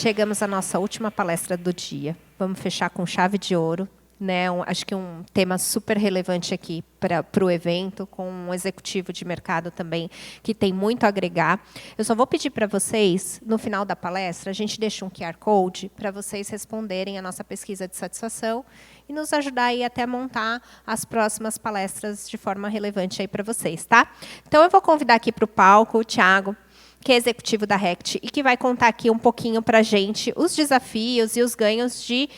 chegamos à nossa última palestra do dia. Vamos fechar com chave de ouro, né? Acho que um tema super relevante aqui para o evento, com um executivo de mercado também que tem muito a agregar. Eu só vou pedir para vocês, no final da palestra, a gente deixa um QR Code para vocês responderem a nossa pesquisa de satisfação e nos ajudar aí até a montar as próximas palestras de forma relevante aí para vocês, tá? Então, eu vou convidar aqui para o palco o Thiago, que é executivo da Rect, e que vai contar aqui um pouquinho para a gente os desafios e os ganhos de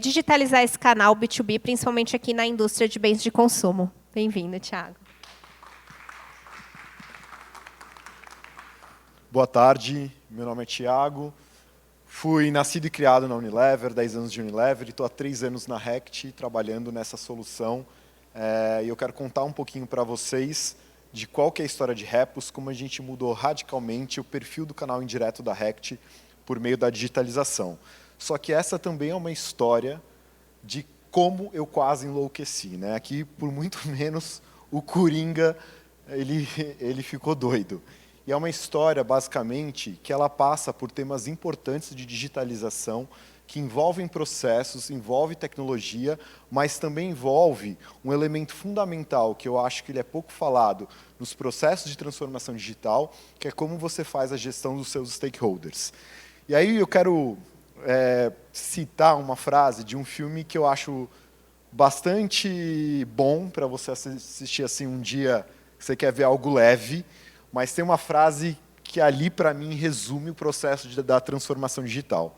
digitalizar esse canal B2B, principalmente aqui na indústria de bens de consumo. Bem-vindo, Thiago. Boa tarde, meu nome é Thiago. Fui nascido e criado na Unilever, 10 anos de Unilever, e estou há 3 anos na Rect, trabalhando nessa solução. E eu quero contar um pouquinho para vocês de qual que é a história de Repos, como a gente mudou radicalmente o perfil do canal indireto da Rect por meio da digitalização. Só que essa também é uma história de como eu quase enlouqueci, né? Aqui, por muito menos, o Coringa ele ficou doido. E é uma história, basicamente, que ela passa por temas importantes de digitalização, que envolvem processos, envolve tecnologia, mas também envolve um elemento fundamental, que eu acho que ele é pouco falado nos processos de transformação digital, que é como você faz a gestão dos seus stakeholders. E aí eu quero citar uma frase de um filme que eu acho bastante bom para você assistir assim um dia que você quer ver algo leve, mas tem uma frase que ali, para mim, resume o processo da transformação digital.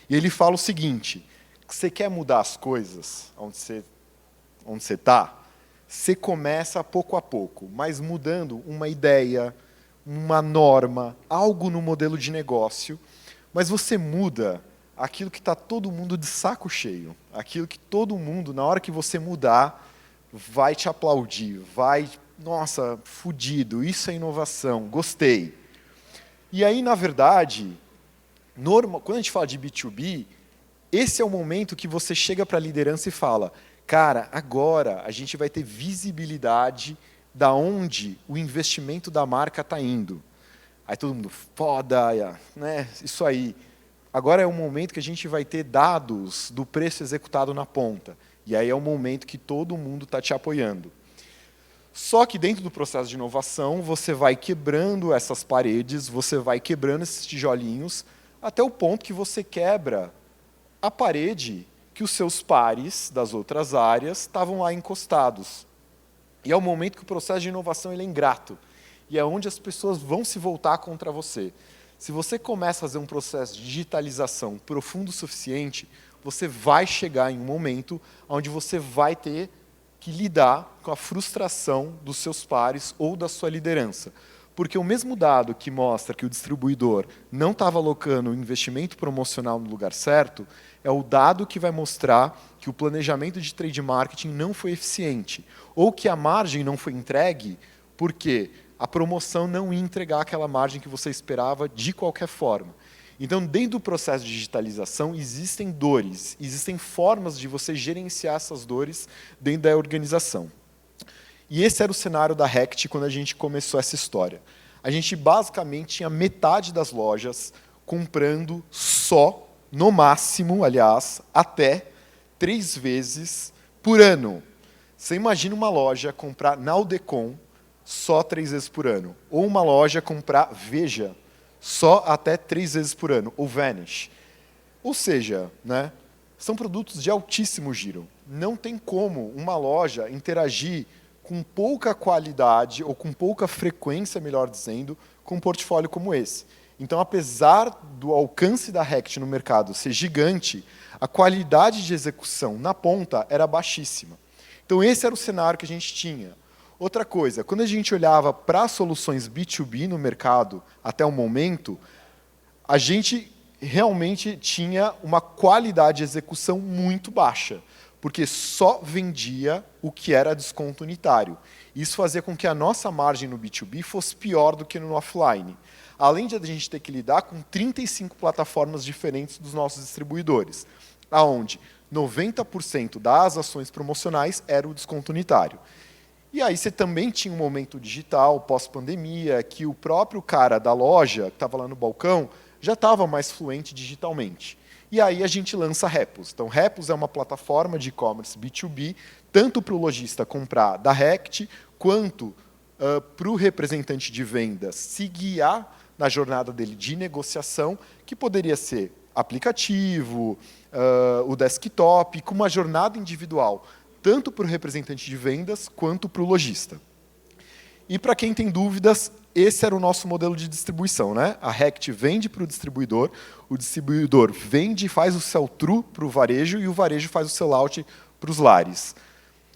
E ele fala o seguinte: que você quer mudar as coisas onde você está, você começa pouco a pouco, mas mudando uma ideia, uma norma, algo no modelo de negócio, mas você muda aquilo que está todo mundo de saco cheio, aquilo que todo mundo, na hora que você mudar, vai te aplaudir, vai, nossa, fudido, isso é inovação, gostei. E aí, na verdade, quando a gente fala de B2B, esse é o momento que você chega para a liderança e fala, cara, agora a gente vai ter visibilidade da onde o investimento da marca está indo. Aí todo mundo, foda, né? Isso aí. Agora é o momento que a gente vai ter dados do preço executado na ponta. E aí é o momento que todo mundo está te apoiando. Só que dentro do processo de inovação, você vai quebrando essas paredes, você vai quebrando esses tijolinhos, até o ponto que você quebra a parede que os seus pares das outras áreas estavam lá encostados. E é o momento que o processo de inovação ele é ingrato. E é onde as pessoas vão se voltar contra você. Se você começa a fazer um processo de digitalização profundo o suficiente, você vai chegar em um momento onde você vai ter que lidar com a frustração dos seus pares ou da sua liderança. Porque o mesmo dado que mostra que o distribuidor não estava alocando o investimento promocional no lugar certo, é o dado que vai mostrar que o planejamento de trade marketing não foi eficiente, ou que a margem não foi entregue porque a promoção não ia entregar aquela margem que você esperava de qualquer forma. Então, dentro do processo de digitalização, existem dores, existem formas de você gerenciar essas dores dentro da organização. E esse era o cenário da Rect quando a gente começou essa história. A gente, basicamente, tinha metade das lojas comprando só, no máximo, aliás, até 3 vezes por ano. Você imagina uma loja comprar Naldecon só 3 vezes por ano, ou uma loja comprar Veja só até 3 vezes por ano, ou Vanish. Ou seja, né, são produtos de altíssimo giro. Não tem como uma loja interagir com pouca qualidade, ou com pouca frequência, melhor dizendo, com um portfólio como esse. Então, apesar do alcance da Rect no mercado ser gigante, a qualidade de execução na ponta era baixíssima. Então, esse era o cenário que a gente tinha. Outra coisa, quando a gente olhava para soluções B2B no mercado, até o momento, a gente realmente tinha uma qualidade de execução muito baixa, porque só vendia o que era desconto unitário. Isso fazia com que a nossa margem no B2B fosse pior do que no offline. Além de a gente ter que lidar com 35 plataformas diferentes dos nossos distribuidores, onde 90% das ações promocionais era o desconto unitário. E aí você também tinha um momento digital, pós-pandemia, que o próprio cara da loja, que estava lá no balcão, já estava mais fluente digitalmente. E aí a gente lança Repos. Então, Repos é uma plataforma de e-commerce B2B, tanto para o lojista comprar da Rect, quanto para o representante de vendas se guiar na jornada dele de negociação, que poderia ser aplicativo, o desktop, com uma jornada individual, tanto para o representante de vendas quanto para o lojista. E para quem tem dúvidas, esse era o nosso modelo de distribuição, né? A Rect vende para o distribuidor vende e faz o sell-through para o varejo e o varejo faz o sell-out para os lares.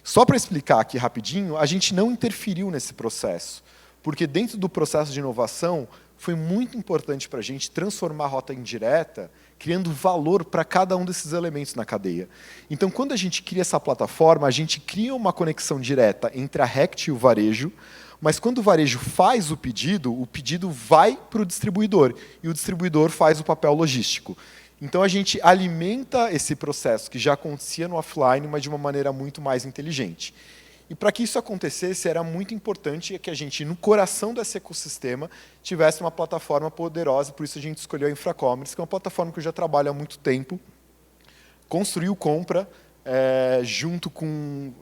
Só para explicar aqui rapidinho, a gente não interferiu nesse processo, porque dentro do processo de inovação foi muito importante para a gente transformar a rota indireta, criando valor para cada um desses elementos na cadeia. Então, quando a gente cria essa plataforma, a gente cria uma conexão direta entre a Rect e o varejo, mas quando o varejo faz o pedido vai para o distribuidor, e o distribuidor faz o papel logístico. Então, a gente alimenta esse processo que já acontecia no offline, mas de uma maneira muito mais inteligente. E para que isso acontecesse, era muito importante que a gente, no coração desse ecossistema, tivesse uma plataforma poderosa, por isso a gente escolheu a Infracommerce, que é uma plataforma que eu já trabalho há muito tempo, construiu Compra, junto com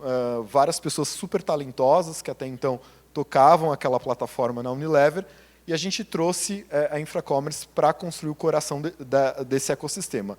várias pessoas super talentosas, que até então tocavam aquela plataforma na Unilever, e a gente trouxe a Infracommerce para construir o coração desse ecossistema.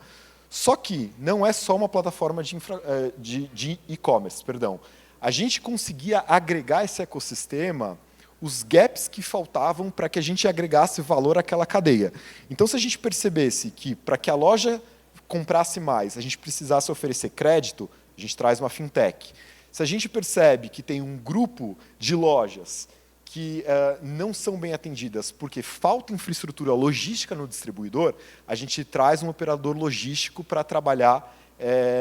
Só que não é só uma plataforma de e-commerce, perdão. A gente conseguia agregar esse ecossistema os gaps que faltavam para que a gente agregasse valor àquela cadeia. Então, se a gente percebesse que, para que a loja comprasse mais, a gente precisasse oferecer crédito, a gente traz uma fintech. Se a gente percebe que tem um grupo de lojas que não são bem atendidas porque falta infraestrutura logística no distribuidor, a gente traz um operador logístico para trabalhar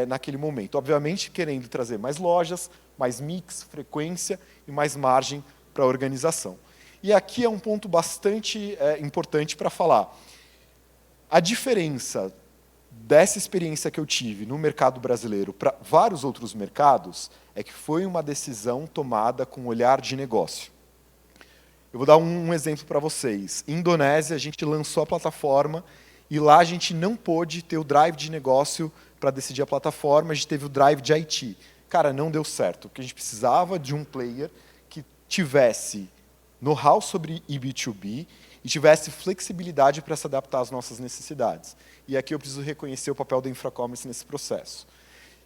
naquele momento. Obviamente, querendo trazer mais lojas, mais mix, frequência e mais margem para a organização. E aqui é um ponto bastante importante para falar. A diferença dessa experiência que eu tive no mercado brasileiro para vários outros mercados é que foi uma decisão tomada com olhar de negócio. Eu vou dar um exemplo para vocês. Em Indonésia, a gente lançou a plataforma e lá a gente não pôde ter o drive de negócio para decidir a plataforma, a gente teve o drive de IT. Cara, não deu certo, porque a gente precisava de um player que tivesse know-how sobre B2B e tivesse flexibilidade para se adaptar às nossas necessidades. E aqui eu preciso reconhecer o papel da Infracommerce nesse processo.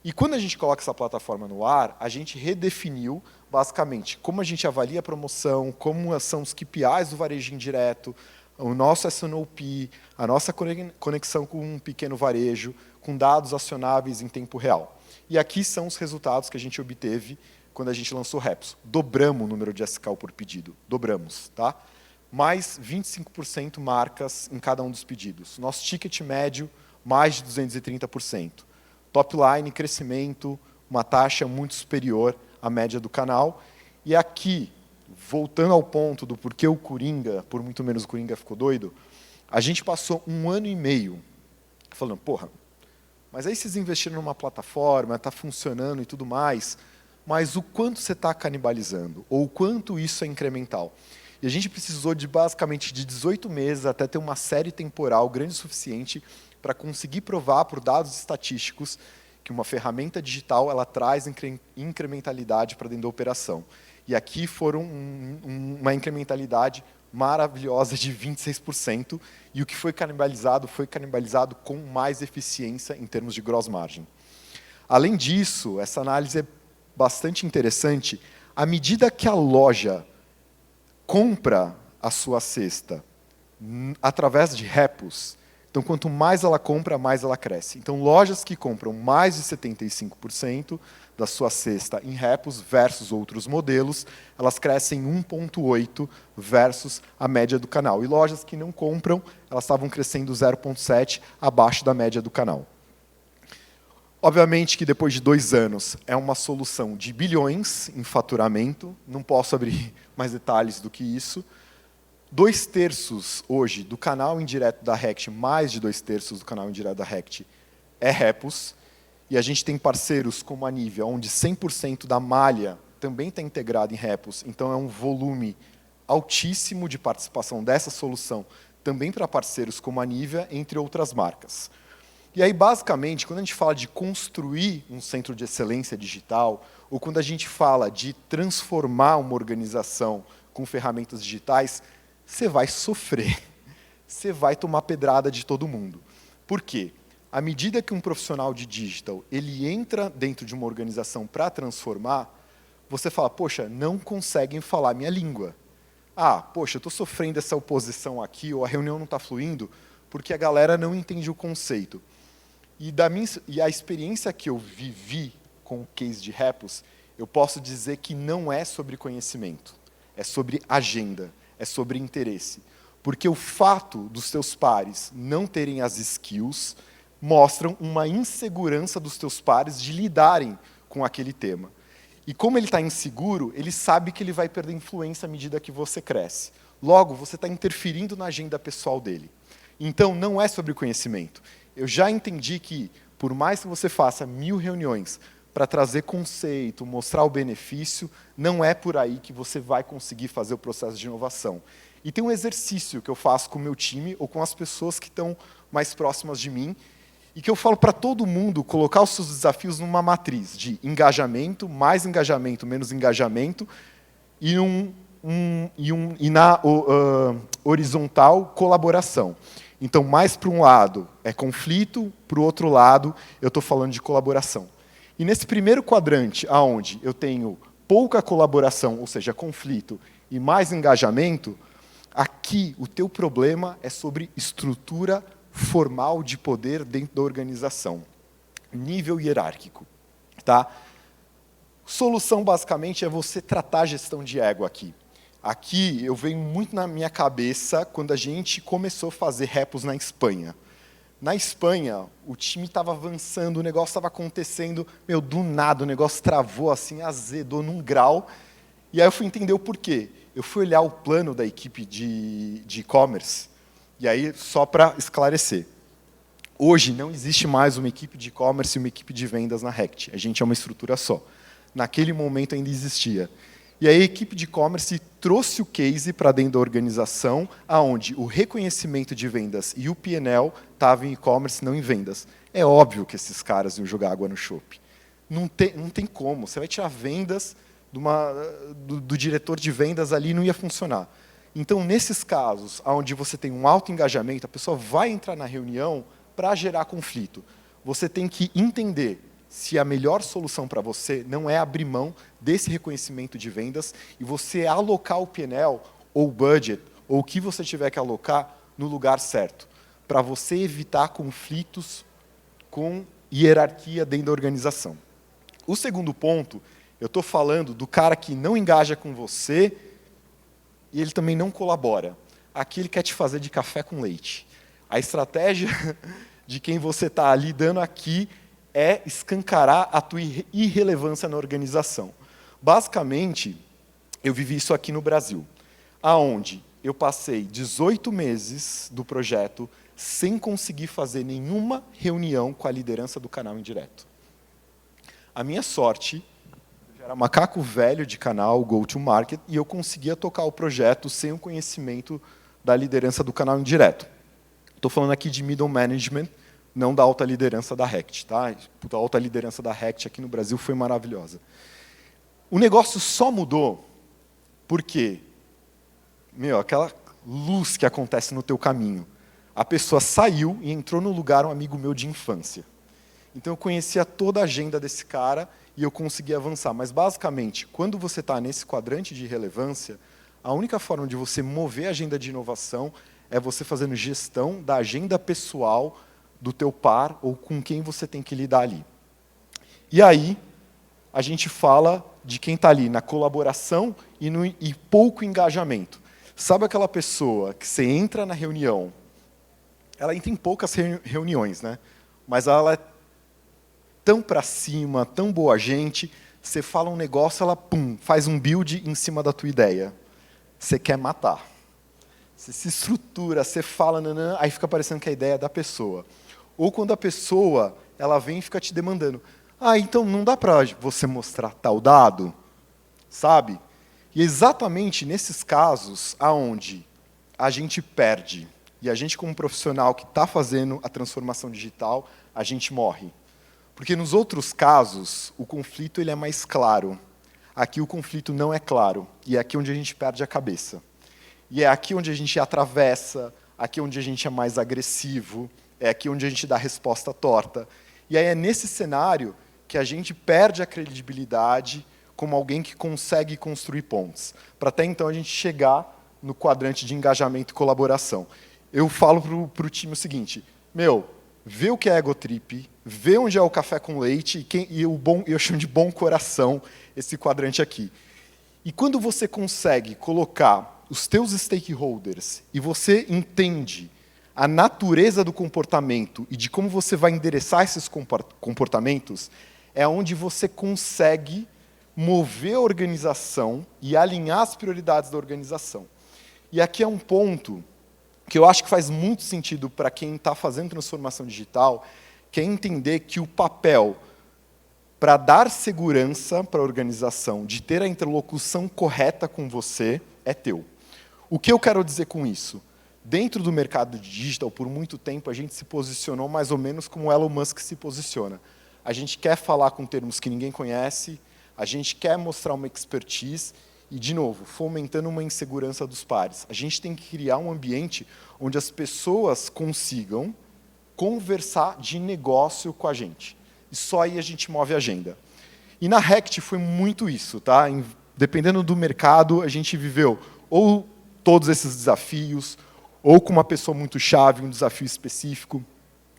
E quando a gente coloca essa plataforma no ar, a gente redefiniu, basicamente, como a gente avalia a promoção, como são os KPIs do varejo indireto, o nosso S&OP, a nossa conexão com um pequeno varejo, com dados acionáveis em tempo real. E aqui são os resultados que a gente obteve quando a gente lançou Repos. Dobramos o número de SKU por pedido. Dobramos, tá? Mais 25% marcas em cada um dos pedidos. Nosso ticket médio, mais de 230%. Top line, crescimento, uma taxa muito superior à média do canal. E aqui, voltando ao ponto do porquê o Coringa, por muito menos o Coringa ficou doido, a gente passou 1 ano e meio falando, porra, mas aí vocês investiram numa plataforma, está funcionando e tudo mais, mas o quanto você está canibalizando? Ou o quanto isso é incremental? E a gente precisou de basicamente de 18 meses até ter uma série temporal grande o suficiente para conseguir provar por dados estatísticos que uma ferramenta digital ela traz incrementalidade para dentro da operação. E aqui foram uma incrementalidade maravilhosa de 26%, e o que foi canibalizado com mais eficiência em termos de gross margin. Além disso, essa análise é bastante interessante. À medida que a loja compra a sua cesta através de repos, então, quanto mais ela compra, mais ela cresce. Então, lojas que compram mais de 75% da sua cesta em repos versus outros modelos, elas crescem 1,8 versus a média do canal. E lojas que não compram, elas estavam crescendo 0,7 abaixo da média do canal. Obviamente que depois de 2 anos é uma solução de bilhões em faturamento, não posso abrir mais detalhes do que isso. 2/3 hoje do canal indireto da Rect, mais de 2/3 do canal indireto da Rect é repos, e a gente tem parceiros como a Nivea, onde 100% da malha também está integrado em repos, então é um volume altíssimo de participação dessa solução também para parceiros como a Nivea, entre outras marcas. E aí, basicamente, quando a gente fala de construir um centro de excelência digital, ou quando a gente fala de transformar uma organização com ferramentas digitais, você vai sofrer, você vai tomar pedrada de todo mundo. Por quê? À medida que um profissional de digital ele entra dentro de uma organização para transformar, você fala, poxa, não conseguem falar minha língua. Ah, poxa, eu estou sofrendo essa oposição aqui, ou a reunião não está fluindo, porque a galera não entende o conceito. E a experiência que eu vivi com o case de Repos, eu posso dizer que não é sobre conhecimento, é sobre agenda, é sobre interesse. Porque o fato dos seus pares não terem as skills mostram uma insegurança dos teus pares de lidarem com aquele tema. E como ele está inseguro, ele sabe que ele vai perder influência à medida que você cresce. Logo, você está interferindo na agenda pessoal dele. Então, não é sobre conhecimento. Eu já entendi que, por mais que você faça 1000 reuniões para trazer conceito, mostrar o benefício, não é por aí que você vai conseguir fazer o processo de inovação. E tem um exercício que eu faço com o meu time ou com as pessoas que estão mais próximas de mim e que eu falo para todo mundo colocar os seus desafios numa matriz de engajamento, mais engajamento, menos engajamento e na horizontal, colaboração. Então, mais para um lado é conflito, para o outro lado eu estou falando de colaboração. E nesse primeiro quadrante, aonde eu tenho pouca colaboração, ou seja, conflito, e mais engajamento, aqui o teu problema é sobre estrutura formal de poder dentro da organização, nível hierárquico. Tá? Solução, basicamente, é você tratar a gestão de ego aqui. Aqui eu venho muito na minha cabeça quando a gente começou a fazer repos na Espanha. Na Espanha, o time estava avançando, o negócio estava acontecendo, do nada o negócio travou assim, azedou num grau. E aí eu fui entender o porquê. Eu fui olhar o plano da equipe de e-commerce, e aí, só para esclarecer, hoje não existe mais uma equipe de e-commerce e uma equipe de vendas na Rect. A gente é uma estrutura só. Naquele momento ainda existia. E aí a equipe de e-commerce trouxe o case para dentro da organização, aonde o reconhecimento de vendas e o P&L estava em e-commerce, não em vendas. É óbvio que esses caras iam jogar água no chope. Não tem como. Você vai tirar vendas do diretor de vendas ali, não ia funcionar. Então, nesses casos, onde você tem um alto engajamento, a pessoa vai entrar na reunião para gerar conflito. Você tem que entender se a melhor solução para você não é abrir mão desse reconhecimento de vendas e você alocar o P&L ou o budget, ou o que você tiver que alocar, no lugar certo, para você evitar conflitos com hierarquia dentro da organização. O segundo ponto, eu estou falando do cara que não engaja com você e ele também não colabora. Aqui ele quer te fazer de café com leite. A estratégia de quem você está lidando aqui é escancarar a tua irrelevância na organização. Basicamente, eu vivi isso aqui no Brasil, aonde eu passei 18 meses do projeto sem conseguir fazer nenhuma reunião com a liderança do canal indireto. A minha sorte, eu era macaco velho de canal, go-to-market, e eu conseguia tocar o projeto sem o conhecimento da liderança do canal indireto. Estou falando aqui de middle management, não da alta liderança da Rect. Tá? A alta liderança da Rect aqui no Brasil foi maravilhosa. O negócio só mudou porque, aquela luz que acontece no teu caminho, a pessoa saiu e entrou no lugar um amigo meu de infância. Então eu conhecia toda a agenda desse cara e eu consegui avançar. Mas, basicamente, quando você está nesse quadrante de relevância, a única forma de você mover a agenda de inovação é você fazendo gestão da agenda pessoal do teu par ou com quem você tem que lidar ali. E aí, a gente fala de quem está ali na colaboração e pouco engajamento. Sabe aquela pessoa que você entra na reunião, ela entra em poucas reuniões, né? Mas ela é tão para cima, tão boa gente, você fala um negócio, ela faz um build em cima da tua ideia. Você quer matar. Você se estrutura, você fala, aí fica parecendo que a ideia é da pessoa. Ou quando a pessoa ela vem e fica te demandando. Então não dá para você mostrar tal dado? Sabe? E exatamente nesses casos aonde a gente perde e a gente, como profissional que está fazendo a transformação digital, a gente morre. Porque nos outros casos, o conflito ele é mais claro. Aqui o conflito não é claro, e é aqui onde a gente perde a cabeça. E é aqui onde a gente atravessa, aqui onde a gente é mais agressivo, é aqui onde a gente dá a resposta torta. E aí é nesse cenário que a gente perde a credibilidade como alguém que consegue construir pontes, para até então a gente chegar no quadrante de engajamento e colaboração. Eu falo para o time o seguinte, vê o que é egotrip, vê onde é o café com leite eu chamo de bom coração esse quadrante aqui. E quando você consegue colocar os teus stakeholders e você entende a natureza do comportamento e de como você vai endereçar esses comportamentos, é onde você consegue mover a organização e alinhar as prioridades da organização. E aqui é um ponto que eu acho que faz muito sentido para quem está fazendo transformação digital, que é entender que o papel para dar segurança para a organização, de ter a interlocução correta com você, é teu. O que eu quero dizer com isso? Dentro do mercado digital, por muito tempo, a gente se posicionou mais ou menos como o Elon Musk se posiciona. A gente quer falar com termos que ninguém conhece, a gente quer mostrar uma expertise e, de novo, fomentando uma insegurança dos pares. A gente tem que criar um ambiente onde as pessoas consigam conversar de negócio com a gente. E só aí a gente move a agenda. E na Rect foi muito isso. Tá? Dependendo do mercado, a gente viveu ou todos esses desafios, ou com uma pessoa muito chave, um desafio específico.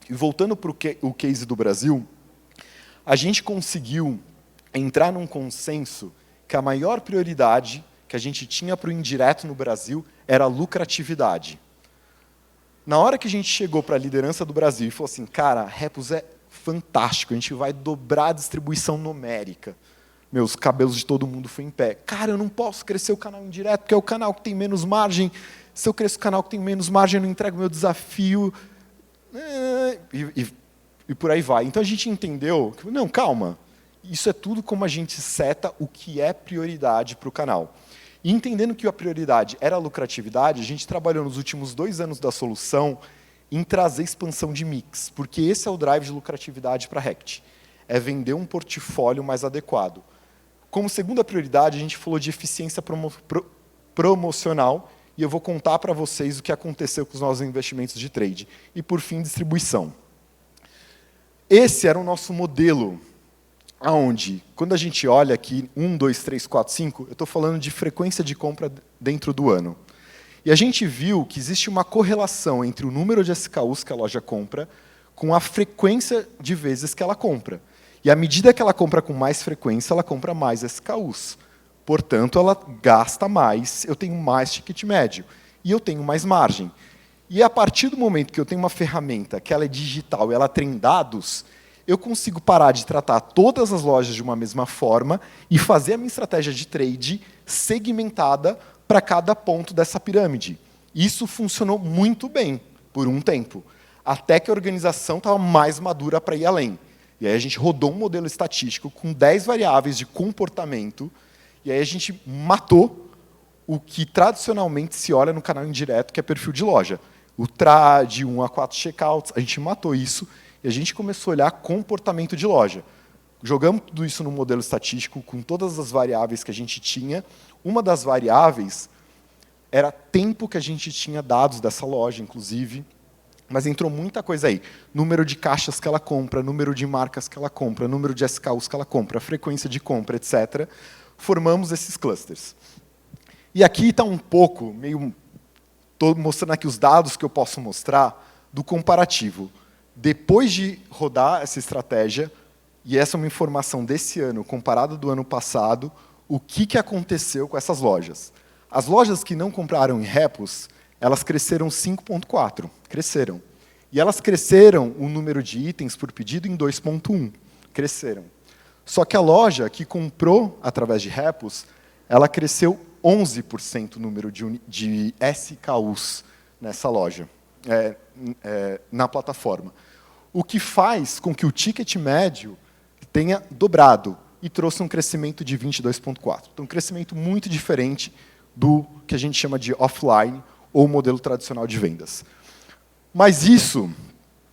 E voltando para o case do Brasil, a gente conseguiu entrar num consenso que a maior prioridade que a gente tinha para o indireto no Brasil era a lucratividade. Na hora que a gente chegou para a liderança do Brasil e falou assim, cara, Repos é fantástico, a gente vai dobrar a distribuição numérica. Os cabelos de todo mundo foi em pé. Cara, eu não posso crescer o canal indireto, porque é o canal que tem menos margem. Se eu cresço o canal que tem menos margem, eu não entrego o meu desafio. E por aí vai. Então a gente entendeu que, não, calma, isso é tudo como a gente seta o que é prioridade para o canal. E entendendo que a prioridade era a lucratividade, a gente trabalhou nos últimos 2 anos da solução em trazer expansão de mix, porque esse é o drive de lucratividade para a Rect. É vender um portfólio mais adequado. Como segunda prioridade, a gente falou de eficiência promocional, e eu vou contar para vocês o que aconteceu com os nossos investimentos de trade. E, por fim, distribuição. Esse era o nosso modelo, onde, quando a gente olha aqui, 1, 2, 3, 4, 5, eu estou falando de frequência de compra dentro do ano. E a gente viu que existe uma correlação entre o número de SKUs que a loja compra com a frequência de vezes que ela compra. E à medida que ela compra com mais frequência, ela compra mais SKUs. Portanto, ela gasta mais, eu tenho mais ticket médio. E eu tenho mais margem. E a partir do momento que eu tenho uma ferramenta que ela é digital e ela tem dados, eu consigo parar de tratar todas as lojas de uma mesma forma e fazer a minha estratégia de trade segmentada para cada ponto dessa pirâmide. Isso funcionou muito bem por um tempo, até que a organização estava mais madura para ir além. E aí a gente rodou um modelo estatístico com 10 variáveis de comportamento, e aí a gente matou o que tradicionalmente se olha no canal indireto, que é perfil de loja. O TRAD, 1 a 4 checkouts, a gente matou isso, e a gente começou a olhar comportamento de loja. Jogamos tudo isso no modelo estatístico, com todas as variáveis que a gente tinha. Uma das variáveis era tempo que a gente tinha dados dessa loja, inclusive, mas entrou muita coisa aí. Número de caixas que ela compra, número de marcas que ela compra, número de SKUs que ela compra, frequência de compra, etc. Formamos esses clusters. E aqui está um pouco, estou mostrando aqui os dados que eu posso mostrar do comparativo. Depois de rodar essa estratégia, e essa é uma informação desse ano, comparada do ano passado, o que aconteceu com essas lojas. As lojas que não compraram em Repos, elas cresceram 5,4. Cresceram. E elas cresceram o número de itens por pedido em 2,1. Cresceram. Só que a loja que comprou através de Repos, ela cresceu 11% o número de SKUs nessa loja, na plataforma. O que faz com que o ticket médio tenha dobrado e trouxe um crescimento de 22,4. Então, um crescimento muito diferente do que a gente chama de offline ou modelo tradicional de vendas. Mas isso,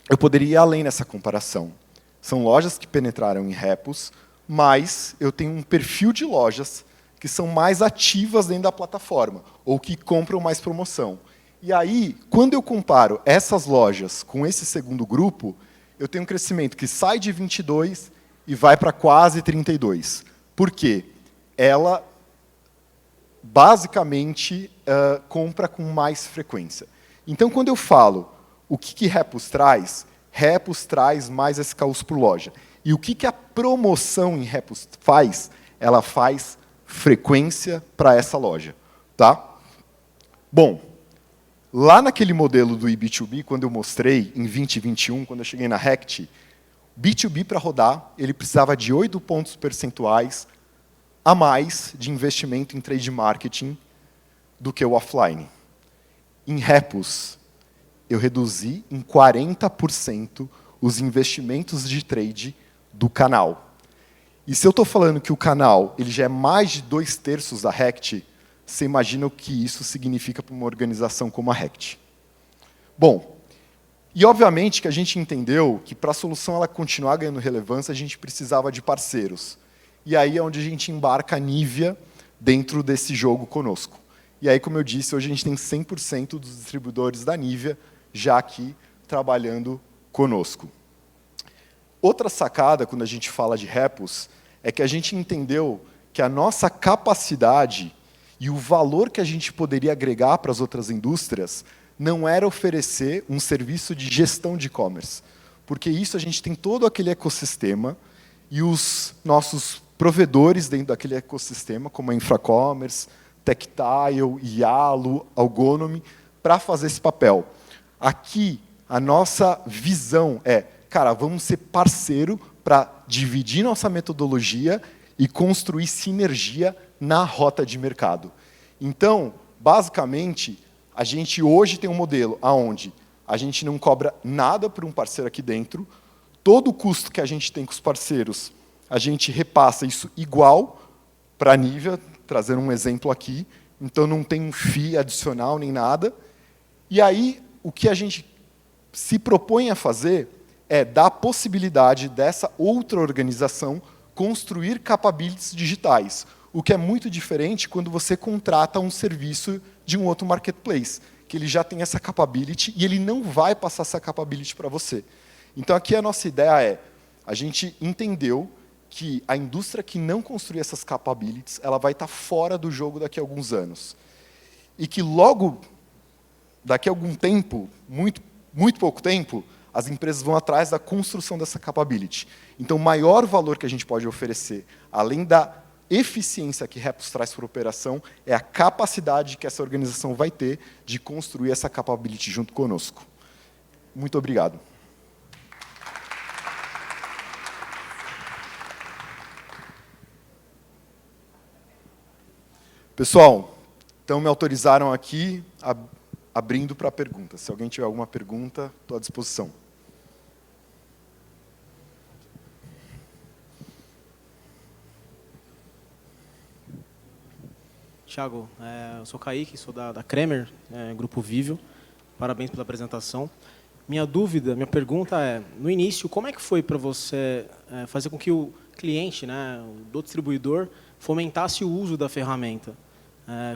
eu poderia ir além nessa comparação. São lojas que penetraram em repos, mas eu tenho um perfil de lojas que são mais ativas dentro da plataforma, ou que compram mais promoção. E aí, quando eu comparo essas lojas com esse segundo grupo, eu tenho um crescimento que sai de 22 e vai para quase 32. Por quê? Ela, basicamente, compra com mais frequência. Então, quando eu falo o que Repos traz mais SKUs por loja. E o que a promoção em Repos faz? Ela faz frequência para essa loja. Tá? Bom, lá naquele modelo do eB2B, quando eu mostrei, em 2021, quando eu cheguei na Rect, B2B para rodar, ele precisava de 8 pontos percentuais a mais de investimento em trade marketing do que o offline. Em Repos, eu reduzi em 40% os investimentos de trade do canal. E se eu estou falando que o canal ele já é mais de 2/3 da Rect, você imagina o que isso significa para uma organização como a Rect. Bom, e obviamente que a gente entendeu que para a solução ela continuar ganhando relevância, a gente precisava de parceiros. E aí é onde a gente embarca a Nivea dentro desse jogo conosco. E aí, como eu disse, hoje a gente tem 100% dos distribuidores da Nivea já aqui trabalhando conosco. Outra sacada, quando a gente fala de Repos, é que a gente entendeu que a nossa capacidade e o valor que a gente poderia agregar para as outras indústrias não era oferecer um serviço de gestão de e-commerce, porque isso a gente tem todo aquele ecossistema e os nossos provedores dentro daquele ecossistema, como a Infracommerce, Tactile, Yalo, Algonomy, para fazer esse papel. Aqui, a nossa visão é, cara, vamos ser parceiro para dividir nossa metodologia e construir sinergia na rota de mercado. Então, basicamente, a gente hoje tem um modelo onde a gente não cobra nada para um parceiro aqui dentro, todo o custo que a gente tem com os parceiros, a gente repassa isso igual para a Nivea, trazendo um exemplo aqui, então não tem um FII adicional nem nada. E aí, o que a gente se propõe a fazer é dar a possibilidade dessa outra organização construir capabilities digitais, o que é muito diferente quando você contrata um serviço de um outro marketplace, que ele já tem essa capability e ele não vai passar essa capability para você. Então, aqui a nossa ideia é, a gente entendeu que a indústria que não construir essas capabilities, ela vai estar fora do jogo daqui a alguns anos. E que logo, daqui a algum tempo, muito pouco tempo, as empresas vão atrás da construção dessa capability. Então, o maior valor que a gente pode oferecer, além da eficiência que Repos traz para a operação, é a capacidade que essa organização vai ter de construir essa capability junto conosco. Muito obrigado. Pessoal, então me autorizaram aqui, abrindo para perguntas. Se alguém tiver alguma pergunta, estou à disposição. Thiago, eu sou Kaique, sou da Kremer, Grupo Vivio. Parabéns pela apresentação. Minha pergunta é, no início, como é que foi para você fazer com que o cliente, né, do distribuidor, fomentasse o uso da ferramenta?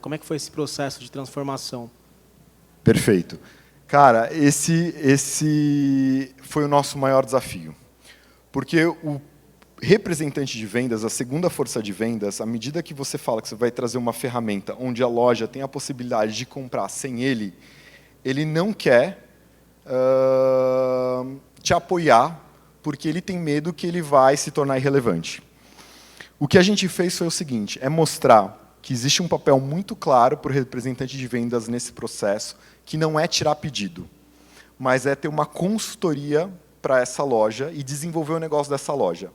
Como é que foi esse processo de transformação? Perfeito. Cara, esse foi o nosso maior desafio. Porque o representante de vendas, a segunda força de vendas, à medida que você fala que você vai trazer uma ferramenta onde a loja tem a possibilidade de comprar sem ele, ele não quer te apoiar, porque ele tem medo que ele vai se tornar irrelevante. O que a gente fez foi o seguinte, é mostrar que existe um papel muito claro para o representante de vendas nesse processo, que não é tirar pedido, mas é ter uma consultoria para essa loja e desenvolver o negócio dessa loja.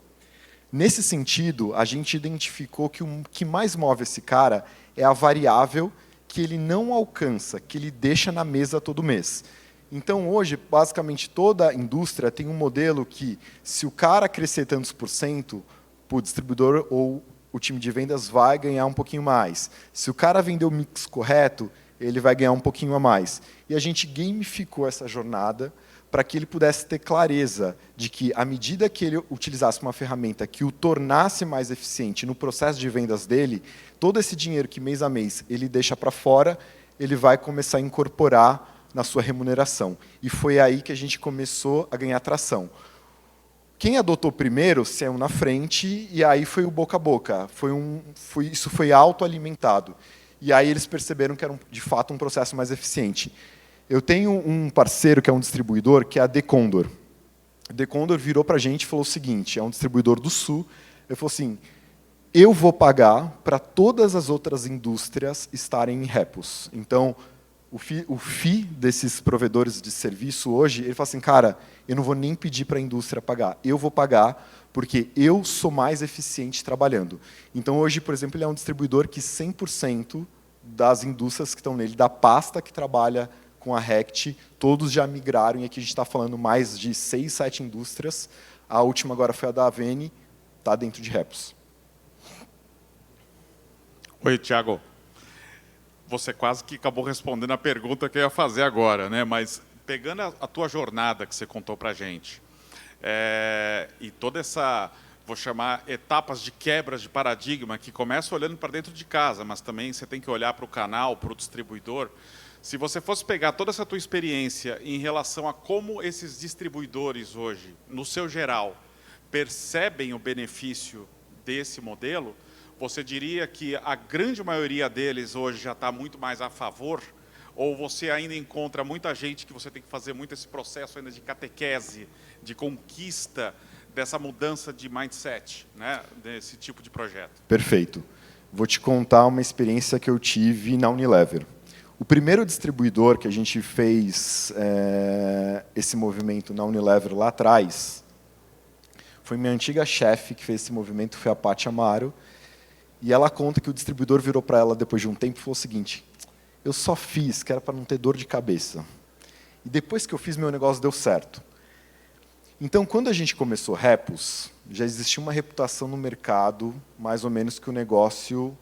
Nesse sentido, a gente identificou que o que mais move esse cara é a variável que ele não alcança, que ele deixa na mesa todo mês. Então, hoje, basicamente, toda a indústria tem um modelo que, se o cara crescer tantos por cento, o distribuidor ou o time de vendas vai ganhar um pouquinho mais. Se o cara vender o mix correto, ele vai ganhar um pouquinho a mais. E a gente gamificou essa jornada para que ele pudesse ter clareza de que, à medida que ele utilizasse uma ferramenta que o tornasse mais eficiente no processo de vendas dele, todo esse dinheiro que mês a mês ele deixa para fora, ele vai começar a incorporar na sua remuneração. E foi aí que a gente começou a ganhar tração. Quem adotou primeiro saiu na frente, e aí foi o boca a boca. Isso foi autoalimentado. E aí eles perceberam que era, de fato, um processo mais eficiente. Eu tenho um parceiro que é um distribuidor, que é a Decondor. A Decondor virou para a gente e falou o seguinte, é um distribuidor do Sul, ele falou assim, eu vou pagar para todas as outras indústrias estarem em repos. Então, o FII desses provedores de serviço hoje, ele fala assim, cara, eu não vou nem pedir para a indústria pagar, eu vou pagar porque eu sou mais eficiente trabalhando. Então, hoje, por exemplo, ele é um distribuidor que 100% das indústrias que estão nele, da pasta que trabalha com a Rect, todos já migraram, e aqui a gente está falando mais de 6, 7 indústrias. A última agora foi a da Aveni, está dentro de repos. Oi, Thiago. Você quase que acabou respondendo a pergunta que eu ia fazer agora, né? Mas pegando a tua jornada que você contou para a gente, e toda essa, vou chamar, etapas de quebras de paradigma que começam olhando para dentro de casa, mas também você tem que olhar para o canal, para o distribuidor. Se você fosse pegar toda essa tua experiência em relação a como esses distribuidores hoje, no seu geral, percebem o benefício desse modelo, você diria que a grande maioria deles hoje já está muito mais a favor? Ou você ainda encontra muita gente que você tem que fazer muito esse processo ainda de catequese, de conquista, dessa mudança de mindset, né, desse tipo de projeto? Perfeito. Vou te contar uma experiência que eu tive na Unilever. O primeiro distribuidor que a gente fez esse movimento na Unilever lá atrás foi minha antiga chefe que fez esse movimento, foi a Paty Amaro. E ela conta que o distribuidor virou para ela depois de um tempo e falou o seguinte, eu só fiz que era para não ter dor de cabeça. E depois que eu fiz, meu negócio deu certo. Então, quando a gente começou Repos, já existia uma reputação no mercado, mais ou menos, que o negócio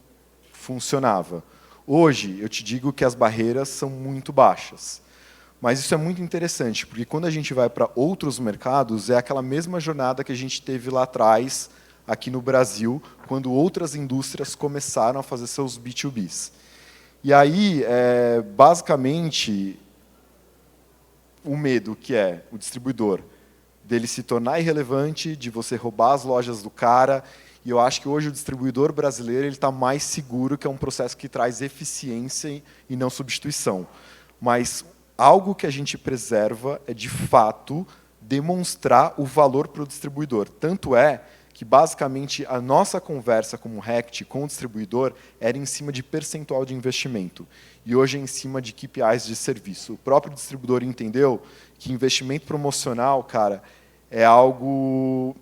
funcionava. Hoje, eu te digo que as barreiras são muito baixas. Mas isso é muito interessante, porque quando a gente vai para outros mercados, é aquela mesma jornada que a gente teve lá atrás, aqui no Brasil, quando outras indústrias começaram a fazer seus B2Bs. E aí, basicamente, o medo que é o distribuidor, dele se tornar irrelevante, de você roubar as lojas do cara. E eu acho que hoje o distribuidor brasileiro está mais seguro, que é um processo que traz eficiência e não substituição. Mas algo que a gente preserva é, de fato, demonstrar o valor para o distribuidor. Tanto é que, basicamente, a nossa conversa como Rect com o distribuidor era em cima de percentual de investimento. E hoje é em cima de KPIs de serviço. O próprio distribuidor entendeu que investimento promocional, cara, é algo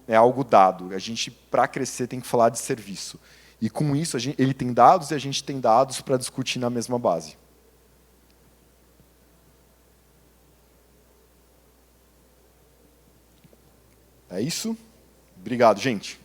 dado. A gente, para crescer, tem que falar de serviço. E, com isso, ele tem dados e a gente tem dados para discutir na mesma base. É isso? Obrigado, gente.